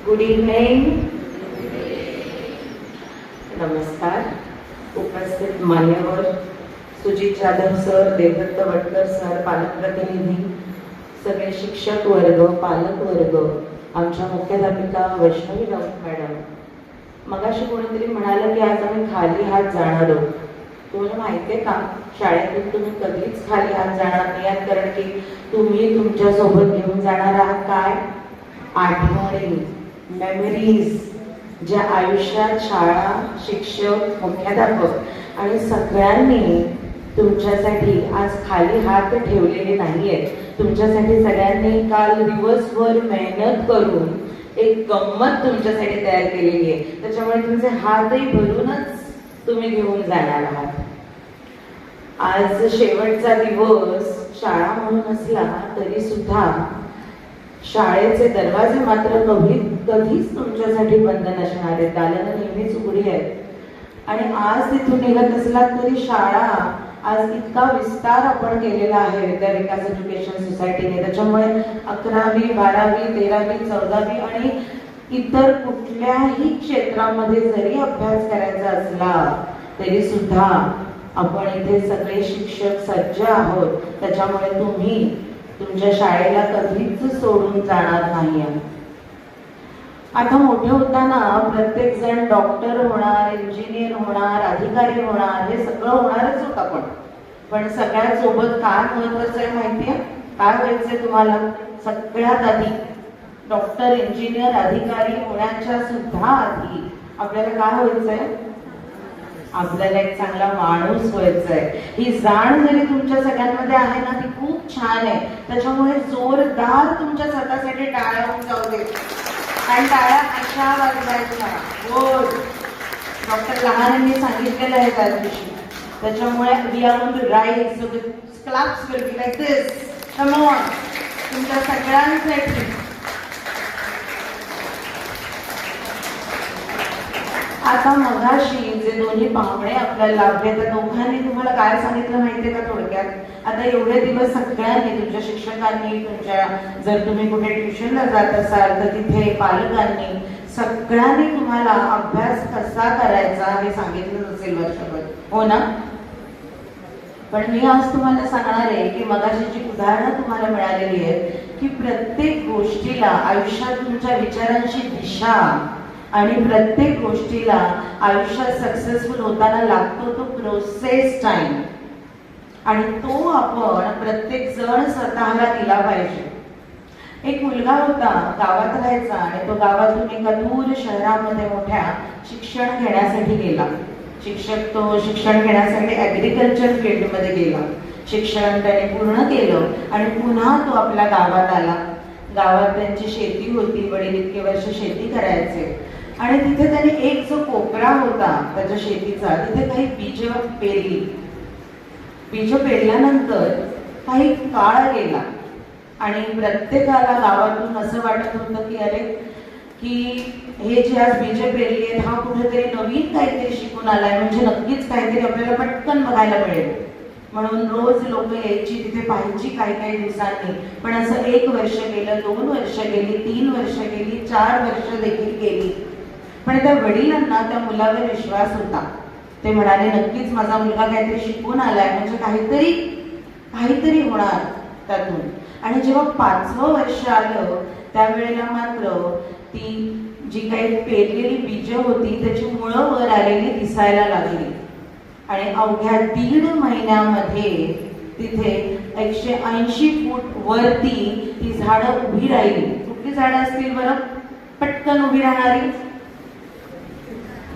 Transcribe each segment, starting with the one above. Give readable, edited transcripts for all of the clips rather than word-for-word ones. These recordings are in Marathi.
Good evening. नमस्कार. उपस्थित मान्यवर सुजित जाधव सर, देवदत्त वटकर सर, पालक प्रतिनिधी, सगळे शिक्षक वर्ग, पालक वर्ग, आमच्या मुख्याध्यापिका वैष्णवी राऊत मॅडम. मगाशी कोणीतरी म्हणालं की आज आम्ही खाली हात जाणार आहोत. तुम्हाला माहिती आहे का, शाळेतून तुम्ही कधीच खाली हात जाणार नाही, कारण की तुम्ही तुमच्या सोबत घेऊन जाणार आहात काय? आठवणी, मेमरीज, ज्या आयुष्यात शाळा, शिक्षक, मुख्याध्यापक आणि सगळ्यांनी तुमच्यासाठी आज खाली हात ठेवलेले नाहीये. तुमच्यासाठी सगळ्यांनी काल दिवसभर मेहनत करून एक गंमत तुमच्यासाठी तयार केलेली आहे. त्याच्यामुळे तुमचे हातही भरूनच तुम्ही घेऊन जाणार आहात. आज शेवटचा दिवस शाळा म्हणून असला तरी सुद्धा शाळेचे दरवाजे मात्र कधीच तुमच्यासाठी बंद नसणार आहेत. दालनं नेहमीच उघडी आहेत आणि आज तिथून निघत असला तरी शाळा आज इतका विस्तार आपण केलेला आहे विद्या विकास एज्युकेशन सोसायटीने. त्याच्यामुळे 11वी, 12वी, 13वी, 14वी आणि इतर कुठल्याही क्षेत्रामध्ये जरी अभ्यास करायचा असला तरी सुद्धा आपण इथे सगळे शिक्षक सज्ज आहोत. त्याच्यामुळे तुम्ही तुमच्या शाळेला कधीच सोडून जाणार नाही. आता मोठे होताना प्रत्येक जण डॉक्टर होणार, इंजिनियर होणार, अधिकारी होणार, हे सगळं होणारच होत आपण. पण सगळ्यात सोबत काय महत्वाचं आहे माहितीये? काय व्हायचंय तुम्हाला? सगळ्यात आधी डॉक्टर, इंजिनियर, अधिकारी होण्याच्या सुद्धा आधी आपल्याला काय व्हायचंय? आपल्याला एक चांगला माणूस व्हायचंय. ही जाण जरी तुमच्या सगळ्यांमध्ये आहे ना, ती खूप छान आहे. त्याच्यामुळे जोरदार तुमच्या स्वतःसाठी टाळ्या होऊन जाऊ दे आणि टाळ्या अशा वाजवायच्या. गुड. डॉक्टर लहानांनी सांगितलेलं आहे त्या दिवशी. त्याच्यामुळे we are going to rise, so the claps will be like this. Come on. तुमच्या सगळ्यांसाठी आता मगाशी जे दोन्ही पाहुणे आपल्याला लाभले त्या दोघांनी तुम्हाला काय सांगितलं माहितीये का थोडक्यात? आता एवढे दिवस सगळ्यांनी, तुमच्या शिक्षकांनी, तुमच्या जर तुम्ही कुठे ट्युशनला जात असाल तर तिथे पालकांनी, सगळ्यांनी तुम्हाला अभ्यास कसा करायचा हे सांगितलं असेल वर्षभर, हो ना? पण मी आज तुम्हाला सांगणार आहे की मगाशी जी उदाहरणं तुम्हाला मिळालेली आहेत की प्रत्येक गोष्टीला आयुष्यात तुमच्या विचारांची दिशा आणि प्रत्येक गोष्टीला आयुष्यात सक्सेसफुल होताना लागतो तो प्रोसेस टाइम, आणि तो आपण प्रत्येक जण स्वतःला दिला पाहिजे. एक मुलगा होता, गावात राहायचा आणि तो गावातून एका दूर शहरामध्ये मोठ्या शिक्षण घेण्यासाठी गेला. तो शिक्षण घेण्यासाठी ऍग्रिकल्चर फील्डमध्ये गेला. शिक्षण त्याने पूर्ण केलं आणि पुन्हा तो आपल्या गावात आला. गावात त्यांची शेती होती, वडील इतके वर्ष शेती करायचे आणि तिथे त्याने एक जो कोपरा होता त्याच्या शेतीचा, तिथे काही बीज पेरली. बीज पेरल्यानंतर काही काळ गेला आणि प्रत्येकाला गावातून असं वाटत होतं की अरे, की हे जे आज बीज पेरली आहेत हा कुठेतरी नवीन काहीतरी शिकून आलाय, म्हणजे नक्कीच काहीतरी आपल्याला पटकन बघायला मिळेल. म्हणून रोज लोक यायची, तिथे पाहायची काही दिवसांनी. पण असं 1 वर्ष गेलं, 2 वर्ष गेली, 3 वर्ष गेली, 4 वर्ष देखील गेली. पण त्या वडिलांना त्या मुलावर विश्वास होता. ते म्हणाले नक्कीच माझा मुलगा काहीतरी शिकून आलाय, म्हणजे काहीतरी होणार त्यातून. आणि जेव्हा 5वं वर्ष आलं त्यावेळेला मात्र ती जी काही पेरलेली बीज होती त्याची मुळं वर आलेली दिसायला लागली आणि अवघ्या 1.5 महिन्यामध्ये तिथे 180 फूट वरती ती झाडं उभी राहिली. कुठली झाडं असतील बरं पटकन उभी राहणारी?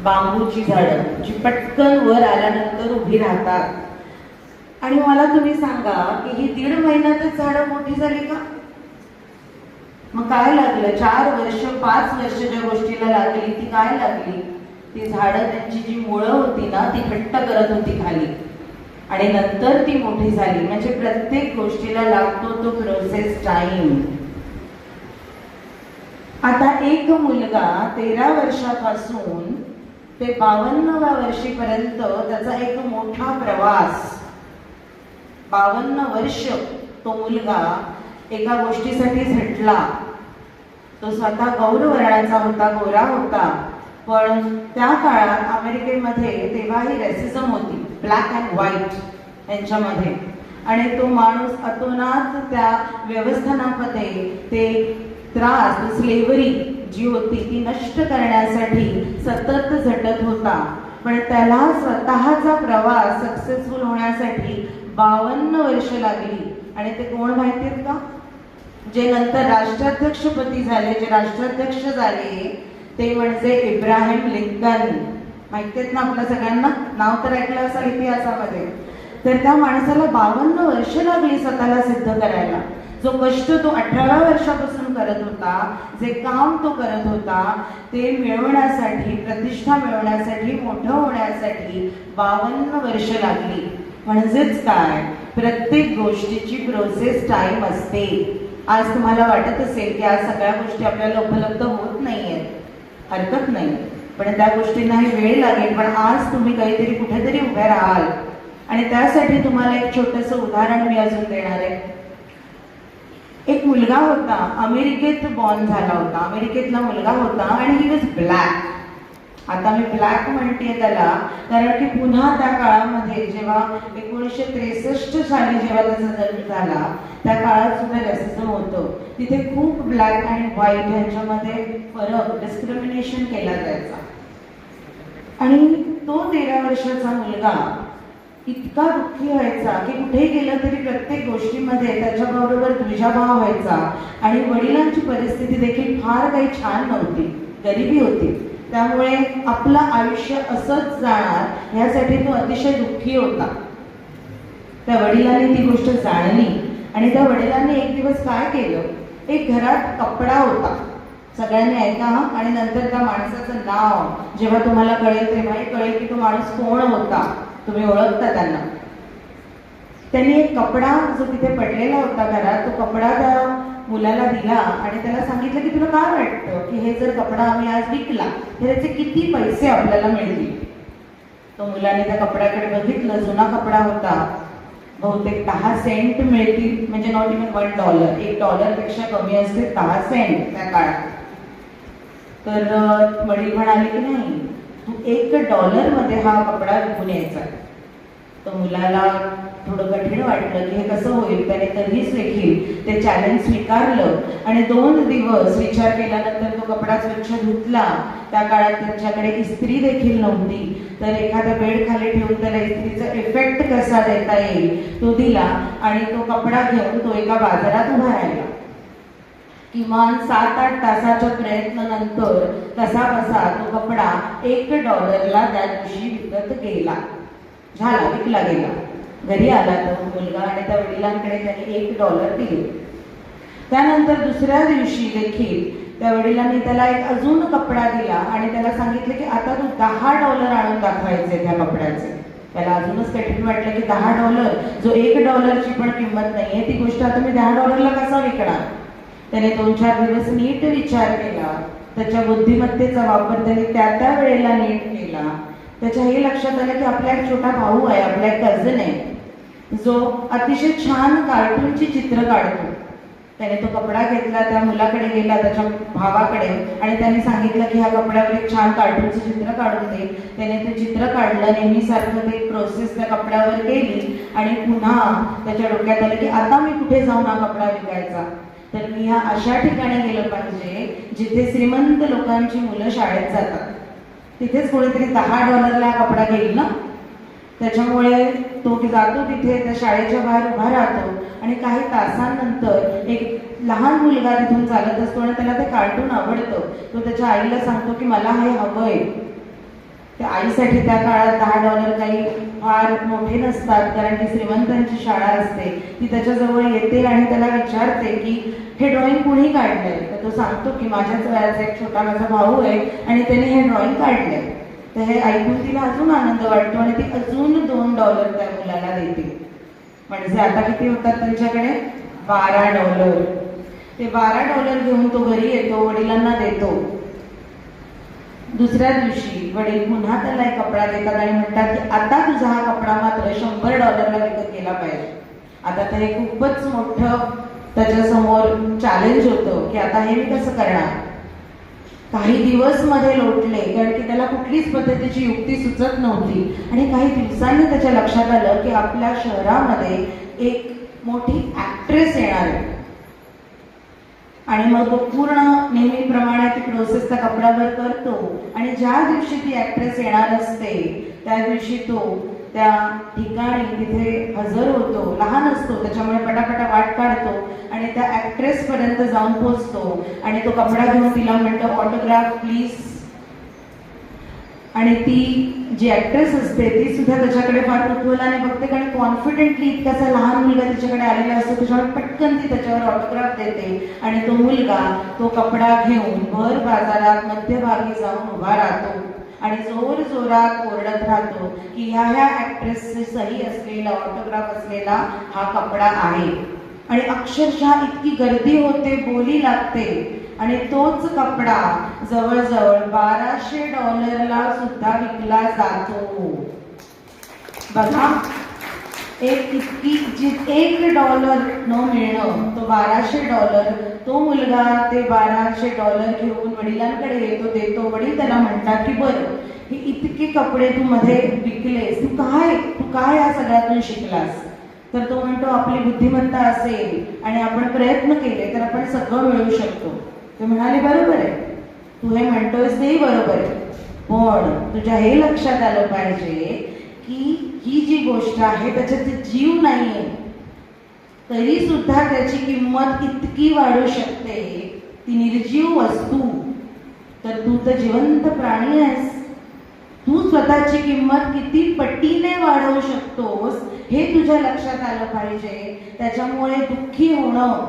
बांबूची झाडं, जी पटकन वर आल्यानंतर उभी राहतात. आणि मला तुम्ही सांगा की ही 1.5 महिन्यातच झाडं मोठी झाली का? मग काय लागलं? 4 वर्ष 5 वर्ष ज्या गोष्टीला लागली ती काय लागली? ती झाडं त्यांची जी मुळं होती ना ती घट्ट करत होती खाली आणि नंतर ती मोठी झाली. म्हणजे प्रत्येक गोष्टीला लागतो तो प्रोसेस टाइम. आता एक मुलगा 13 वर्षापासून ते 52व्या वर्षीपर्यंत त्याचा एक मोठा प्रवास, 52 वर्ष तो मुलगा एका गोष्टीसाठी झटला. तो स्वतः गौरवर्णाचा होता, गोरा होता, पण त्या काळात अमेरिकेमध्ये तेव्हाही रेसिझम होती, ब्लॅक अँड व्हाईट यांच्यामध्ये. आणि तो माणूस अतोनात त्या व्यवस्थानामध्ये ते त्रास, स्लेव्हरी जी होती ती नष्ट करण्यासाठी सतत झटत होता. पण त्याला स्वतःचा प्रवास सक्सेसफुल होण्यासाठी 52 वर्ष लागली. आणि ते कोण माहितीत का? जे नंतर राष्ट्राध्यक्षपदी झाले, जे राष्ट्राध्यक्ष झाले ते म्हणजे इब्राहिम लिंकन. माहिती आहेत ना आपल्या सगळ्यांना? नाव तर ऐकलं असेल इतिहासामध्ये. तर त्या माणसाला 52 वर्ष लागली स्वतःला सिद्ध करायला. जो कष्ट तो 18व्या वर्षापासून करत होता, जे काम तो करत होता ते मिळवण्यासाठी, प्रतिष्ठा मिळवण्यासाठी, मोठं होण्यासाठी 52 वर्ष लागली. म्हणजेच काय, प्रत्येक गोष्टीची प्रोसेस टाइम असते. आज तुम्हाला वाटत असेल की आज सगळ्या गोष्टी आपल्याला उपलब्ध होत नाहीयेत, हरकत नाही, पण त्या गोष्टींनाही वेळ लागेल. पण आज तुम्ही काहीतरी कुठेतरी उभे राहाल. आणि त्यासाठी तुम्हाला एक छोटंसं उदाहरण मी अजून देणार आहे. एक मुलगा होता, अमेरिकेत बॉर्न झाला होता, अमेरिकेतला मुलगा होता आणि ही वॉज ब्लॅक. आता मी ब्लॅक म्हणते त्याला कारण की पुन्हा त्या काळामध्ये जेव्हा 1963 साली जेव्हा त्याचा जन्म झाला त्या काळात सुद्धा रेसिझम होतं. तिथे खूप ब्लॅक आणि व्हाईट यांच्यामध्ये फरक, डिस्क्रिमिनेशन केला जायचा. आणि तो 13 वर्षाचा मुलगा इतका दुःखी व्हायचा की कुठेही गेलं तरी प्रत्येक गोष्टीमध्ये त्याच्याबरोबर द्विजाभाव व्हायचा. आणि वडिलांची परिस्थिती देखील फार काही छान नव्हती, गरिबी होती. त्यामुळे आपलं आयुष्य असंच जाणार यासाठी तो अतिशय दुःखी होता. त्या वडिलांनी ती गोष्ट जाणली आणि त्या वडिलांनी एक दिवस काय केलं, एक घरात कपडा होता, सगळ्यांनी ऐका हा, आणि नंतर त्या माणसाचं नाव जेव्हा तुम्हाला कळेल तेव्हाही कळेल की तो माणूस कोण होता, तुम्ही ओळखता त्यांना. त्यांनी एक कपडा जो तिथे पडलेला होता घरात, तो कपडा त्या मुलाला दिला आणि त्याला सांगितलं की तुला काय वाटतं की हे जर कपडा आम्ही आज विकला तर याचे किती पैसे आपल्याला मिळतील. तो मुलाने त्या कपड्याकडे बघितलं, जुना कपडा होता, बहुतेक 10 सेंट मिळतील, म्हणजे नॉट इव्हन $1, $1 पेक्षा कमी असते 10 सेंट त्या काळात. तर वडील म्हणाले की नाही, तू $1 मध्ये हा कपडा विकून यायचा. तर मुलाला थोडं कठीण वाटलं की हे कसं होईल. त्याने तरीच देखील ते चॅलेंज स्वीकारलं आणि 2 दिवस विचार केल्यानंतर तो कपडा स्वच्छ धुतला. त्या काळात त्यांच्याकडे इस्त्री देखील नव्हती, तर एखाद्या बेड खाली ठेवून त्याला इस्त्रीचा इफेक्ट कसा देता येईल तो दिला आणि तो कपडा घेऊन तो एका बाजारात उभा राहिला. किमान 7-8 तासाच्या प्रयत्नानंतर कसा बसा तो कपडा $1 त्या दिवशी विकत गेला, झाला, विकला गेला. घरी आला तो मुलगा आणि त्या वडिलांकडे त्याने $1 दिले. त्यानंतर दुसऱ्या दिवशी देखील त्या वडिलांनी त्याला एक अजून कपडा दिला आणि त्याला सांगितलं की आता तू $10 आणून दाखवायचे त्या कपड्याचे. त्याला अजूनच कठीण वाटलं की $10, जो $1 ची पण किंमत नाहीये, ती गोष्ट आता मी $10 कसा विकणार. त्याने 2-4 दिवस नीट विचार केला, त्याच्या बुद्धिमत्तेचा वापर त्याने त्या वेळेला नीट केला. त्याच्या हे लक्षात आलं की आपला एक छोटा भाऊ आहे, आपला एक कझन आहे जो अतिशय छान कार्टूनची चित्र काढतो. त्याने तो कपडा घेतला, त्या मुलाकडे गेला, त्याच्या भावाकडे, आणि त्याने सांगितलं की ह्या कपड्यावर एक छान कार्टूनचं चित्र काढून दे. त्याने ते चित्र काढलं, नेहमीसारखं ते प्रोसेस त्या कपड्यावर केली आणि पुन्हा त्याच्या डोक्यात आलं की आता मी कुठे जाऊन हा कपडा विकायचा, तर मी ह्या अशा ठिकाणी गेलं पाहिजे जिथे श्रीमंत लोकांची मुलं शाळेत जातात, तिथेच कोणीतरी $10 कपडा घेईल ना. त्याच्यामुळे तो जातो तिथे, त्या शाळेच्या बाहेर उभा राहतो आणि काही तासांनंतर एक लहान मुलगा तिथून चालत असतो आणि त्याला ते कार्टून आवडतं. तो त्याच्या आईला सांगतो की मला हे हवंय. त्या आईसाठी त्या काळात $10 काही फार मोठे नसतात, कारण ती श्रीमंतांची शाळा असते. ती त्याच्याजवळ येते आणि त्याला विचारते की हे ड्रॉइंग कुणी काढलंय. तर तो सांगतो की माझ्याच वयाचा एक छोटा माझा भाऊ आहे आणि त्याने हे ड्रॉइंग काढलंय. तर हे ऐकून तिला अजून आनंद वाटतो आणि ती अजून $2 त्या मुलाला देते. म्हणजे आता किती होतात त्यांच्याकडे? $12. ते $12 घेऊन तो घरी येतो, वडिलांना देतो. दुसऱ्या दिवशी वडील पुन्हा त्याला एक कपडा देतात आणि म्हणतात की आता तुझा हा कपडा मात्र $100 विकत गेला पाहिजे. आता तर हे खूपच मोठं त्याच्यासमोर चॅलेंज होतं की आता हे मी कसं करणार. काही दिवस मध्ये लोटले, कारण की त्याला कुठलीच पद्धतीची युक्ती सुचत नव्हती. आणि काही दिवसांनी त्याच्या लक्षात आलं की आपल्या शहरामध्ये एक मोठी ऍक्ट्रेस येणार आहे. आणि मग तो पूर्ण नेहमीप्रमाणे ती प्रोसेस त्या कपड्यावर करतो. आणि ज्या दिवशी ती ऍक्ट्रेस येणार असते त्या दिवशी तो त्या ठिकाणी तिथे हजर होतो. लहान असतो त्याच्यामुळे पटापटा वाट काढतो आणि त्या ऍक्ट्रेस पर्यंत जाऊन पोहोचतो. आणि तो कपडा घेऊन तिला म्हणतो, ऑटोग्राफ प्लीज. आणि ती जी ऍक्ट्रेस असते ती सुद्धा त्याच्याकडे फार कुतूहलाने बघते, कारण कॉन्फिडेंटली इतकासा लहान मुलगा तिच्याकडे आलेला असतो. त्याच्यामुळे पटकन ती त्याच्यावर ऑटोग्राफ देते. आणि तो मुलगा तो कपडा घेऊन भर बाजारात मध्यभागी जाऊन उभा राहतो आणि जोर जोरात ओरडत राहतो की ह्या ऍक्ट्रेसची सही असलेला, ऑटोग्राफ असलेला हा कपडा आहे. आणि अक्षरशः इतकी गर्दी होते, बोली लागते. आणि तोच कपडा जवळजवळ $1200 सुद्धा विकला जातो. बघा, $1 न मिळणं, तो $1200. तो मुलगा ते $1200 घेऊन वडिलांकडे येतो, देतो. वडील त्याला म्हणतात की बरं, हे इतके कपडे तू मध्ये विकलेस, तू काय या सगळ्यातून शिकलास. तर तो म्हणतो, आपली बुद्धिमत्ता असेल आणि आपण प्रयत्न केले तर आपण सगळं मिळवू शकतो. ते म्हणाले, बरोबर आहे, तू हे म्हणतोयस तेही बरोबर आहे, पण तुझ्या हे लक्षात आलं पाहिजे की ही जी गोष्ट आहे त्याच्यात जीव नाहीये, तरी सुद्धा त्याची किंमत इतकी वाढू शकते. ती निर्जीव वस्तू, तर तू तर जिवंत प्राणी आहेस. तू स्वतःची किंमत किती पटीने वाढवू शकतोस हे तुझ्या लक्षात आलं पाहिजे. त्याच्यामुळे दुःखी होणं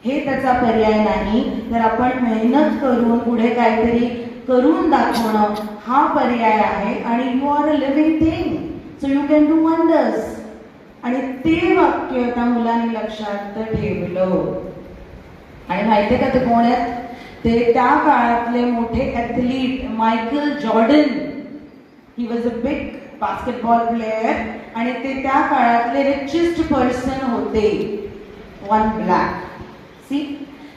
हे त्याचा पर्याय नाही, तर आपण मेहनत करून पुढे काहीतरी करून दाखवणं हा पर्याय आहे. आणि you are a living thing, so you can do wonders. आणि ते वाक्य त्या मुलाने लक्षात ठेवलं. आणि माहितीये का ते कोण आहेत? ते त्या काळातले मोठे athlete Michael Jordan. He was a big basketball player आणि ते त्या काळातले रिचेस्ट पर्सन होते. One black. सी,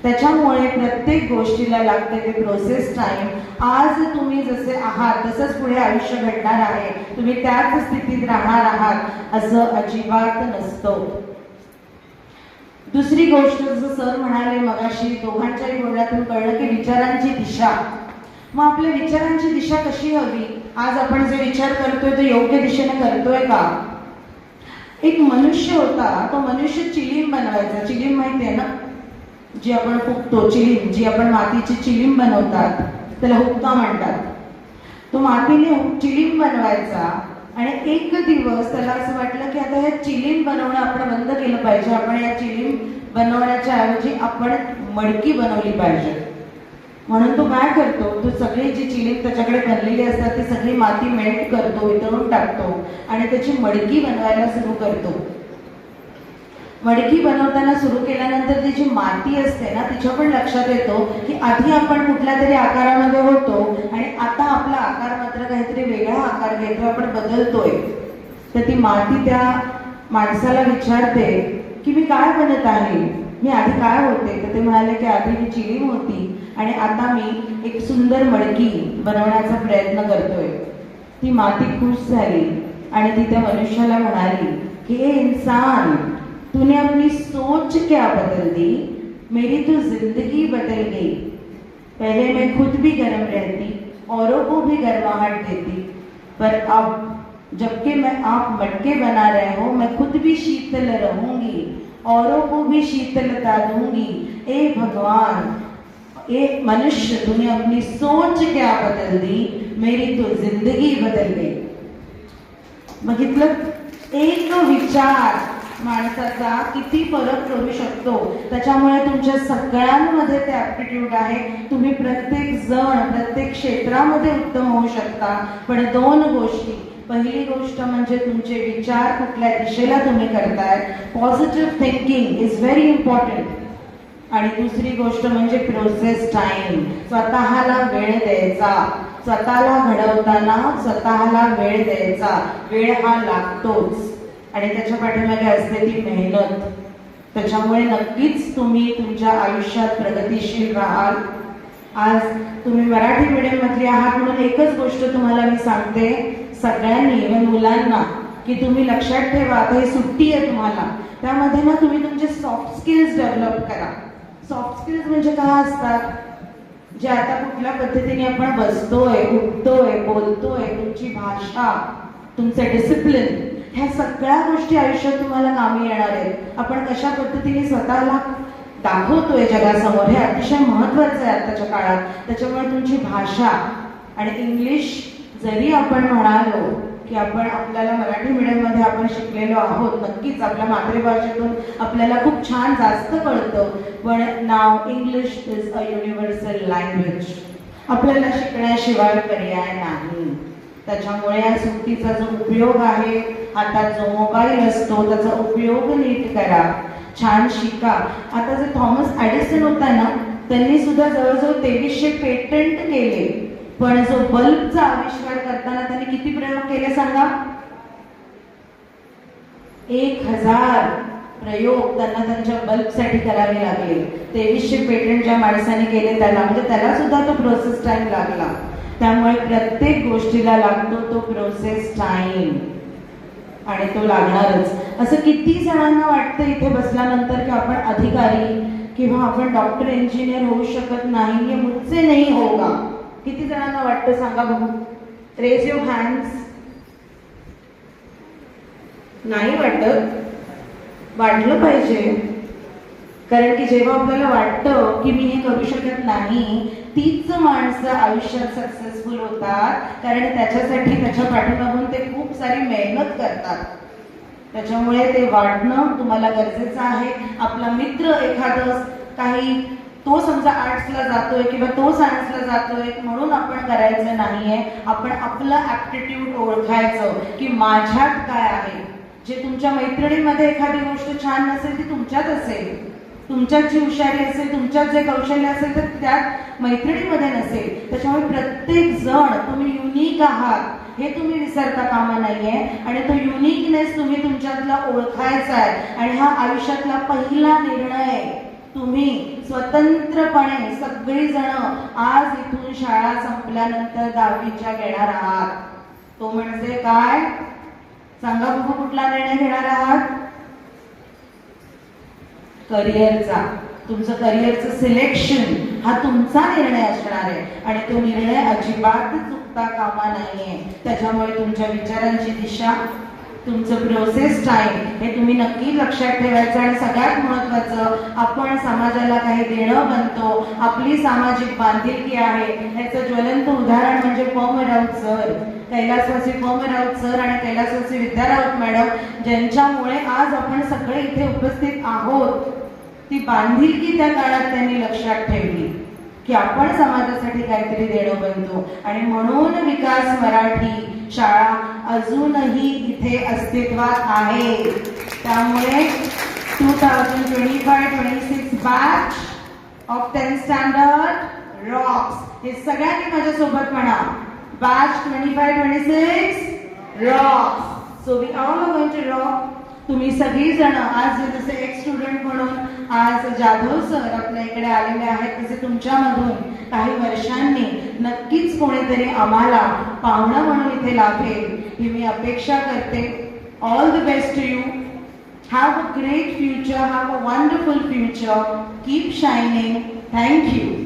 त्याच्यामुळे प्रत्येक गोष्टीला लागते ते प्रोसेस टाइम. आज तुम्ही जसे आहात तसंच पुढे आयुष्य घडणार आहे. तुम्ही त्याच स्थितीत राहणार आहात असं अजिबात नसतं. दुसरी गोष्ट, जसं सर म्हणाले मगाशी, दोघांच्याही बोलण्यातून कळलं की विचारांची दिशा. मग आपल्या विचारांची दिशा कशी हवी? आज आपण जे विचार करतोय ते योग्य दिशेने करतोय का? एक मनुष्य होता, तो मनुष्य चिलीम बनवायचा. चिलीम माहिती आहे ना, जी आपण फुकतो, चिलीम, जी आपण मातीची चिलीम बनवतात त्याला हुक्का म्हणतात. तो मातीने चिलीम बनवायचा. आणि एक दिवस त्याला असं वाटलं की आता हे चिलीम बनवणं आपण बंद केलं पाहिजे. आपण या चिलीम बनवण्याच्या ऐवजी आपण मडकी बनवली पाहिजे. म्हणून तो काय करतो, तो सगळी जी चिलीम त्याच्याकडे बनलेली असतात ती सगळी माती मेल्ट करतो, वितळून टाकतो आणि त्याची मडकी बनवायला सुरू करतो. मडकी बनवताना सुरू केल्यानंतर ती जी माती असते ना, तिच्या पण लक्षात येतो की आधी आपण कुठल्या तरी आकारामध्ये होतो आणि आता आपला आकार मात्र काहीतरी वेगळा आकार घेतोय, आपण बदलतोय. तर ती माती त्या माणसाला विचारते की मी काय बनत आहे, मी आधी काय होते. तर ते म्हणाले की आधी मी चिलीम होती आणि आता मी एक सुंदर मडकी बनवण्याचा प्रयत्न करतोय. ती माती खुश झाली आणि ती त्या मनुष्याला म्हणाली की हे इंसान, तूने अपनी सोच क्या बदल दी, मेरी तो जिंदगी बदल गई. पहले मैं खुद भी गर्म रहती, औरों को भी गर्माहट देती, पर अब जबकि मैं आप मटके बना रहे हो, मैं खुद भी शीतल रहूंगी, औरों को भी शीतलता दूंगी. ए भगवान, ए मनुष्य, तूने अपनी सोच क्या बदल दी, मेरी तो जिंदगी बदल गई. बघितलं, एक विचार माणसाचा किती फरक करू शकतो. त्याच्यामुळे तुमच्या सगळ्यांमध्ये ते ऍप्टिट्यूड आहे. तुम्ही प्रत्येक जण प्रत्येक क्षेत्रामध्ये उत्तम होऊ शकता. पण दोन गोष्टी, पहिली गोष्ट म्हणजे तुमचे विचार कुठल्या दिशेला तुम्ही करताय, positive thinking is very important. आणि दुसरी गोष्ट म्हणजे प्रोसेस टाइम, स्वतःला वेळ द्यायचा. स्वतःला घडवताना स्वतःला वेळ द्यायचा. वेळ हा लागतोच आणि त्याच्या पाठीमागे असते ती मेहनत. त्याच्यामुळे नक्कीच तुम्ही तुमच्या आयुष्यात प्रगतिशील राहाल. आज तुम्ही मराठी मीडियम मधली आहात म्हणून एकच गोष्ट तुम्हाला मी सांगते सगळ्यांनी इव्हन मुलांना, की तुम्ही लक्षात ठेवा आता ही सुट्टी आहे तुम्हाला, त्यामध्ये ना तुम्ही तुमचे सॉफ्ट स्किल्स डेव्हलप करा. सॉफ्ट स्किल्स म्हणजे काय असतात, जे आता कुठल्या पद्धतीने आपण बसतोय, उठतोय, बोलतोय, तुमची भाषा, तुमचे डिसिप्लिन, ह्या सगळ्या गोष्टी आयुष्यात तुम्हाला कामी येणार आहेत. आपण कशा पद्धतीने स्वतःला दाखवतोय जगासमोर हे अतिशय महत्वाचं आहे आताच्या काळात. त्याच्यामुळे तुमची भाषा आणि इंग्लिश जरी आपण म्हणालो की आपण आपल्याला मराठी मीडियममध्ये आपण शिकलेलो आहोत, नक्कीच आपल्या मातृभाषेतून आपल्याला खूप छान जास्त कळतं, पण now English is a universal language. आपल्याला शिकण्याशिवाय पर्याय नाही. त्याच्यामुळे या सुट्टीचा जो उपयोग आहे, हातात जो मोबाईल असतो त्याचा उपयोग नीट करा, छान शिका. आता जे थॉमस ॲडिसन होता ना, त्यांनी सुद्धा जवळजवळ 2300 पेटंट केले, पण जो बल्बचा आविष्कार करताना त्यांनी किती प्रयोग केले सांगा? 1000 प्रयोग त्यांना त्यांच्या बल्बसाठी करावे लागले. 2300 पेटंट ज्या माणसाने केले त्याला, म्हणजे त्याला सुद्धा तो प्रोसेस टाइम लागला. त्यामुळे प्रत्येक गोष्टीला लागतो तो प्रोसेस टाइम आणि तो लागणारच. असं किती जणांना वाटतं इथे बसल्यानंतर की आपण अधिकारी किंवा आपण डॉक्टर इंजिनियर होऊ शकत नाही, हे मुझसे नहीं होगा. किती जणांना वाटतं सांगा बघू, रेज युअर हँड्स. नाही वाटत? वाटलं पाहिजे, कारण की जेव्हा आपल्याला वाटतं की मी हे करू शकत नाही, तीच माणसं आयुष्यात सक्सेसफुल होतात, कारण त्याच्यासाठी त्याच्या पाठीमागून ते खूप सारी मेहनत करतात. त्याच्यामुळे ते वाढणं तुम्हाला गरजेचं आहे. आपला मित्र एखादं काही, तो समजा आर्ट्सला जातोय किंवा तो सायन्सला जातोय म्हणून आपण करायचं नाहीये. आपण आपलं ऍप्टिट्यूड ओळखायचं की माझ्यात काय आहे. जे तुमच्या मैत्रिणीमध्ये एखादी गोष्ट छान नसेल ती तुमच्यात असेल, तुमच्यात जी हुशारी असेल, तुमच्यात जे कौशल्य असेल तर त्यात मैत्रिणीमध्ये नसेल. त्याच्यामुळे प्रत्येक जण तुम्ही युनिक आहात हे तुम्ही विसरता कामा नाहीये, आणि तो युनिकनेस तुम्ही तुमच्यातला ओळखायचा आहे. आणि हा आयुष्यातला पहिला निर्णय तुम्ही स्वतंत्रपणे सगळीजण आज इथून शाळा संपल्यानंतर 10वीच्या घेणार आहात. तो म्हणजे काय सांगा बघू, कुठला निर्णय घेणार आहात? करिअरचा. तुमचं करिअरचं सिलेक्शन हा तुमचा निर्णय असणार आहे, आणि तो निर्णय अजिबात चुकता कामा नाहीये. त्याच्यामुळे तुमच्या विचारांची दिशा, तुमचं प्रोसेस टाइम हे तुम्ही नक्की लक्षात ठेवायचं. आणि सगळ्यात महत्वाचं, आपण समाजाला काही देणं बनतो, आपली सामाजिक बांधिलकी आहे. ह्याचं ज्वलंत उदाहरण म्हणजे पम राऊत सर, कैलासवासी पम राऊत सर आणि कैलासवासी विद्या राऊत मॅडम, ज्यांच्यामुळे आज आपण सगळे इथे उपस्थित आहोत. ती बांधिलकी त्या काळात त्यांनी लक्षात ठेवली की आपण समाजासाठी काहीतरी देणं बनतो, आणि म्हणून विकास मराठी शाळा अजूनही इथे अस्तित्वात आहे. त्यामुळे 2025-26 batch of 10th standard Roxx. हे सगळ्यांनी माझ्यासोबत म्हणा, batch 25-26 rocks. So we all are going to rock. तुम्ही सगळी जण आज जसे एक स्टुडंट म्हणून आज जाधव सर आपल्या इकडे आलेले आहेत, तसे तुमच्यामधून काही वर्षांनी नक्कीच कोणीतरी आम्हाला पाहुणं म्हणून इथे लाभेल ही मी अपेक्षा करते. All the best to you. Have a great future. Have a wonderful future. Keep shining. Thank you.